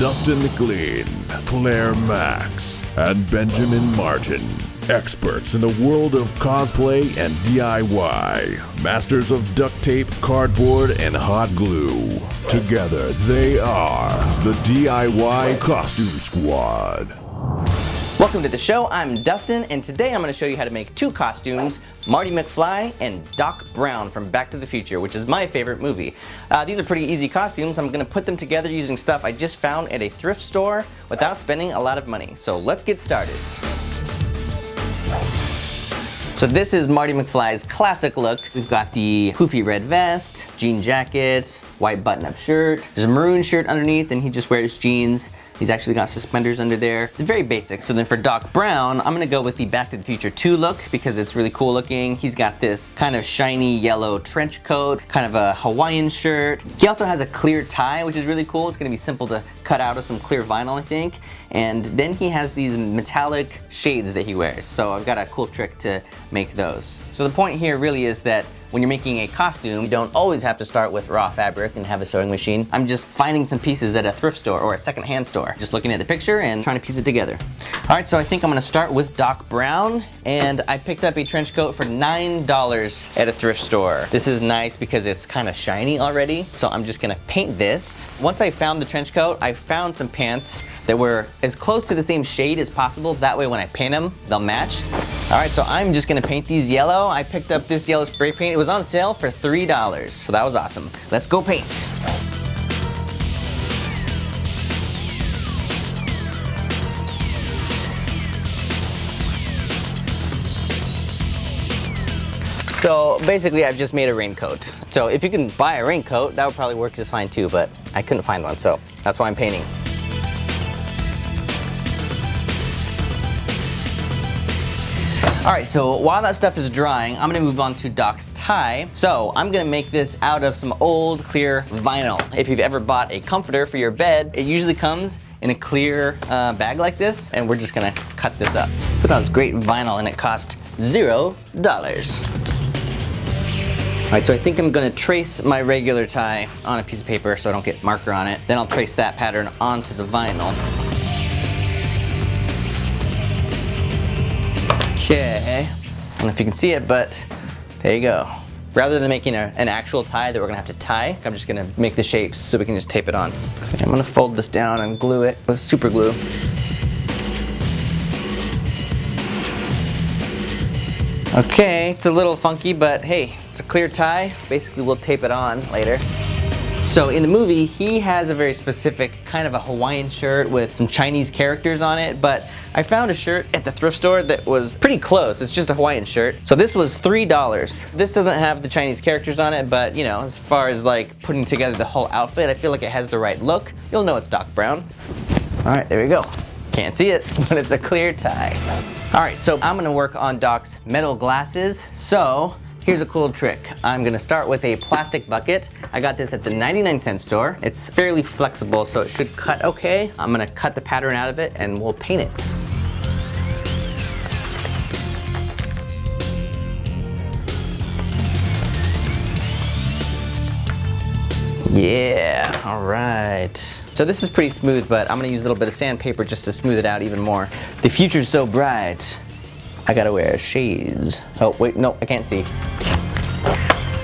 Dustin McLean, Claire Max, and Benjamin Martin. Experts in the world of cosplay and DIY. Masters of duct tape, cardboard, and hot glue. Together, they are the DIY Costume Squad. Welcome to the show. I'm Dustin, and today I'm going to show you how to make two costumes, Marty McFly and Doc Brown from Back to the Future, which is my favorite movie. These are pretty easy costumes. I'm going to put them together using stuff I just found at a thrift store without spending a lot of money. So let's get started. So this is Marty McFly's classic look. We've got the poofy red vest, jean jacket, white button-up shirt. There's a maroon shirt underneath, and he just wears jeans. He's actually got suspenders under there. It's very basic. So then for Doc Brown, I'm gonna go with the Back to the Future 2 look because it's really cool looking. He's got this kind of shiny yellow trench coat, kind of a Hawaiian shirt. He also has a clear tie, which is really cool. It's gonna be simple to cut out of some clear vinyl, I think. And then he has these metallic shades that he wears. So I've got a cool trick to make those. So the point here really is that when you're making a costume, you don't always have to start with raw fabric and have a sewing machine. I'm just finding some pieces at a thrift store or a secondhand store. Just looking at the picture and trying to piece it together. All right, so I think I'm gonna start with Doc Brown, and I picked up a trench coat for $9 at a thrift store. This is nice because it's kind of shiny already, so I'm just gonna paint this. Once I found the trench coat, I found some pants that were as close to the same shade as possible. That way when I paint them, they'll match. All right, so I'm just gonna paint these yellow. I picked up this yellow spray paint. It was on sale for $3, so that was awesome. Let's go paint. So basically I've just made a raincoat. So if you can buy a raincoat, that would probably work just fine too, but I couldn't find one, so that's why I'm painting. All right, so while that stuff is drying, I'm gonna move on to Doc's tie. So I'm gonna make this out of some old clear vinyl. If you've ever bought a comforter for your bed, it usually comes in a clear bag like this, and we're just gonna cut this up. Put on this great vinyl, and it cost $0. All right, so I think I'm gonna trace my regular tie on a piece of paper so I don't get marker on it. Then I'll trace that pattern onto the vinyl. Okay, I don't know if you can see it, but there you go. Rather than making an actual tie that we're gonna have to tie, I'm just gonna make the shapes so we can just tape it on. Okay, I'm gonna fold this down and glue it with super glue. Okay, it's a little funky, but hey, it's a clear tie. Basically, we'll tape it on later. So in the movie, he has a very specific kind of a Hawaiian shirt with some Chinese characters on it, but I found a shirt at the thrift store that was pretty close. It's just a Hawaiian shirt. So this was $3. This doesn't have the Chinese characters on it, but you know, as far as like putting together the whole outfit, I feel like it has the right look. You'll know it's Doc Brown. All right, there we go. Can't see it, but it's a clear tie. All right, so I'm gonna work on Doc's metal glasses. So here's a cool trick. I'm gonna start with a plastic bucket. I got this at the 99-cent store. It's fairly flexible, so it should cut okay. I'm gonna cut the pattern out of it and we'll paint it. Yeah, all right. So this is pretty smooth, but I'm gonna use a little bit of sandpaper just to smooth it out even more. The future's so bright. I gotta wear shades. Oh, wait, no, I can't see.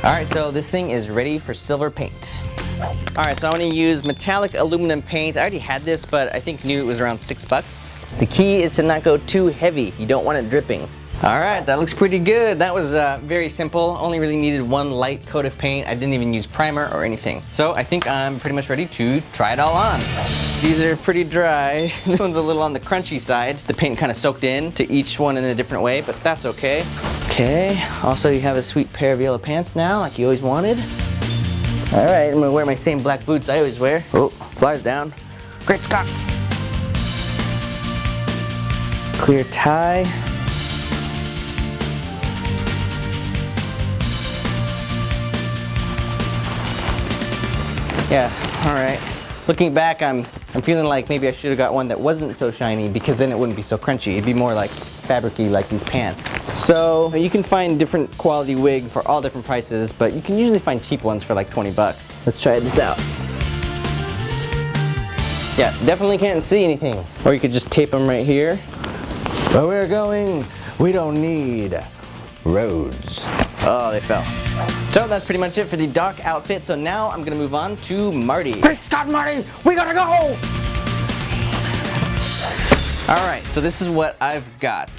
All right, so this thing is ready for silver paint. All right, so I'm gonna use metallic aluminum paint. I already had this, but I think new it was around $6. The key is to not go too heavy. You don't want it dripping. All right, that looks pretty good. That was very simple. Only really needed one light coat of paint. I didn't even use primer or anything. So I think I'm pretty much ready to try it all on. These are pretty dry. This one's a little on the crunchy side. The paint kind of soaked in to each one in a different way, but that's okay. Okay, also you have a sweet pair of yellow pants now, like you always wanted. All right, I'm gonna wear my same black boots I always wear. Oh, flies down. Great Scott. Clear tie. Yeah, all right. Looking back, I'm feeling like maybe I should have got one that wasn't so shiny because then it wouldn't be so crunchy. It'd be more like fabric-y like these pants. So you can find different quality wig for all different prices, but you can usually find cheap ones for like 20 bucks. Let's try this out. Yeah, definitely can't see anything. Or you could just tape them right here. Where we're going, we don't need roads. Oh, they fell. So that's pretty much it for the Doc outfit. So now I'm gonna move on to Marty. Great Scott, Marty, we gotta go! All right, so this is what I've got.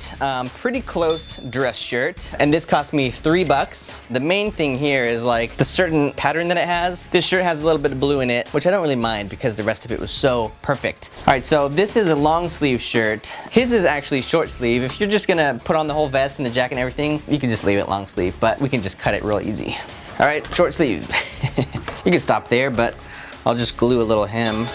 Pretty close dress shirt, and this cost me $3. The main thing here is like the certain pattern that it has. This shirt has a little bit of blue in it, which I don't really mind because the rest of it was so perfect. All right, so this is a long sleeve shirt. His is actually short sleeve. If you're just gonna put on the whole vest and the jacket and everything, you can just leave it long sleeve, but we can just cut it real easy. All right, short sleeve. You can stop there, but I'll just glue a little hem.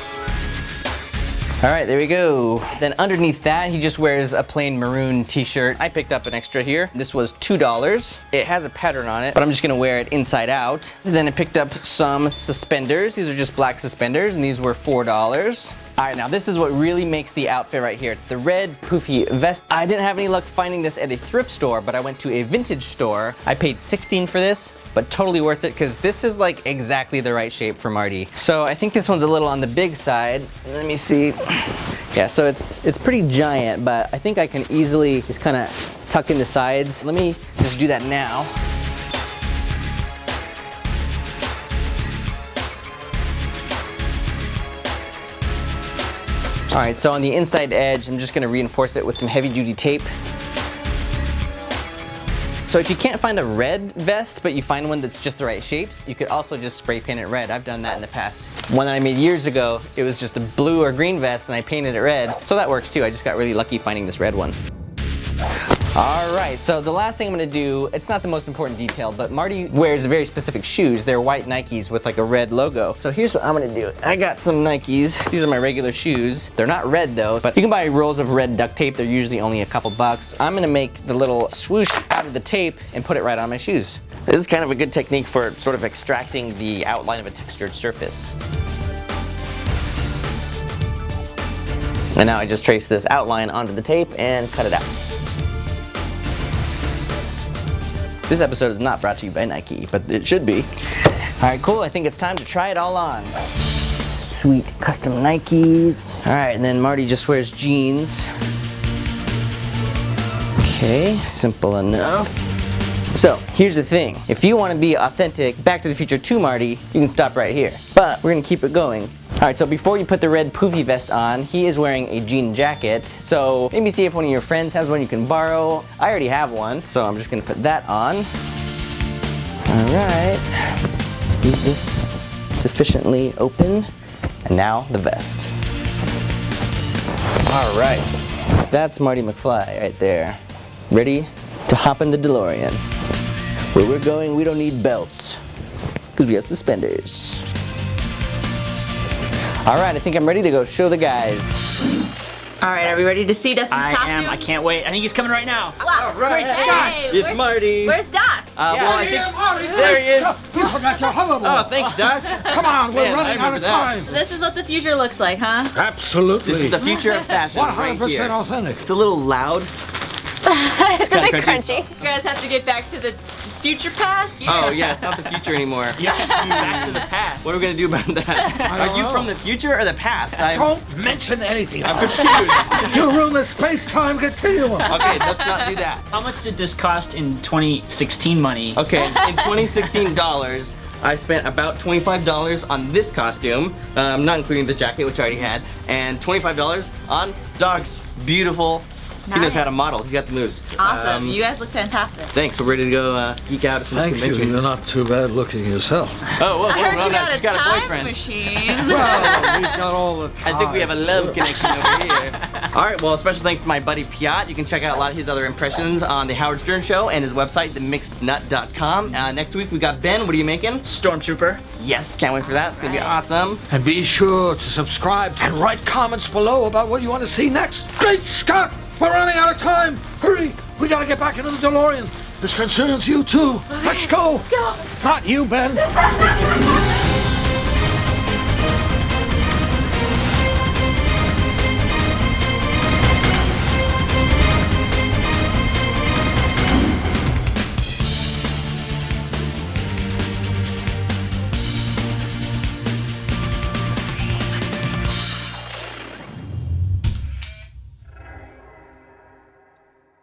All right, there we go. Then underneath that, he just wears a plain maroon t-shirt. I picked up an extra here. This was $2. It has a pattern on it, but I'm just gonna wear it inside out. Then I picked up some suspenders. These are just black suspenders, and these were $4. All right, now this is what really makes the outfit right here. It's the red poofy vest. I didn't have any luck finding this at a thrift store, but I went to a vintage store. I paid $16 for this, but totally worth it because this is like exactly the right shape for Marty. So I think this one's a little on the big side. Let me see. Yeah, so it's pretty giant, but I think I can easily just kind of tuck in the sides. Let me just do that now. All right, so on the inside edge, I'm just gonna reinforce it with some heavy duty tape. So if you can't find a red vest, but you find one that's just the right shapes, you could also just spray paint it red. I've done that in the past. One that I made years ago, it was just a blue or green vest and I painted it red. So that works too. I just got really lucky finding this red one. All right, so the last thing I'm gonna do, it's not the most important detail, but Marty wears very specific shoes. They're white Nikes with like a red logo. So here's what I'm gonna do. I got some Nikes. These are my regular shoes. They're not red though, but you can buy rolls of red duct tape. They're usually only a couple bucks. I'm gonna make the little swoosh out of the tape and put it right on my shoes. This is kind of a good technique for sort of extracting the outline of a textured surface. And now I just trace this outline onto the tape and cut it out. This episode is not brought to you by Nike, but it should be. All right, cool. I think it's time to try it all on. Sweet custom Nikes. All right, and then Marty just wears jeans. Okay, simple enough. So here's the thing. If you want to be authentic Back to the Future 2 Marty, you can stop right here. But we're gonna keep it going. All right, so before you put the red poofy vest on, he is wearing a jean jacket. So maybe see if one of your friends has one you can borrow. I already have one, so I'm just gonna put that on. All right, keep this sufficiently open. And now the vest. All right, that's Marty McFly right there. Ready to hop in the DeLorean. Where we're going, we don't need belts, because we have suspenders. All right, I think I'm ready to go show the guys. All right, are we ready to see Dustin's costume? I am. I can't wait. I think he's coming right now. Wow, All right. great Scott. It's Marty. Where's Doc? Well, I think there he is. You forgot your hoverboard. Oh, thanks, Doc. Come on, we're Man, running out of time. This is what the future looks like, huh? Absolutely. This is the future of fashion right 100% here. authentic. It's a little loud. It's a bit crunchy. crunchy. You guys have to get back to the future past? Oh yeah, it's not the future anymore. Back to the past. What are we gonna do about that? Are you from the future or the past? Don't mention anything. I'm confused. You ruin the space-time continuum. Okay, let's not do that. How much did this cost in 2016 money? Okay, in 2016 dollars, I spent about $25 on this costume, not including the jacket, which I already had, and $25 on Doc's beautiful. He knows how to model. He's got the moves. Awesome. You guys look fantastic. Thanks. We're ready to go geek out at some Thank you. conventions. You're not too bad looking yourself. Oh, whoa, I heard whoa, you no, got she's a got a time boyfriend. machine. Well, we've got all the time. I think we have a love connection over here. All right, well, special thanks to my buddy Piotr. You can check out a lot of his other impressions on The Howard Stern Show and his website, themixednut.com. Next week, we got Ben. What are you making? Stormtrooper. Yes, can't wait for that. It's going to be awesome. And be sure to subscribe and write comments below about what you want to see next. Great Scott! We're running out of time! Hurry! We gotta get back into the DeLorean. This concerns you too. Let's go! Let's go. Not you, Ben.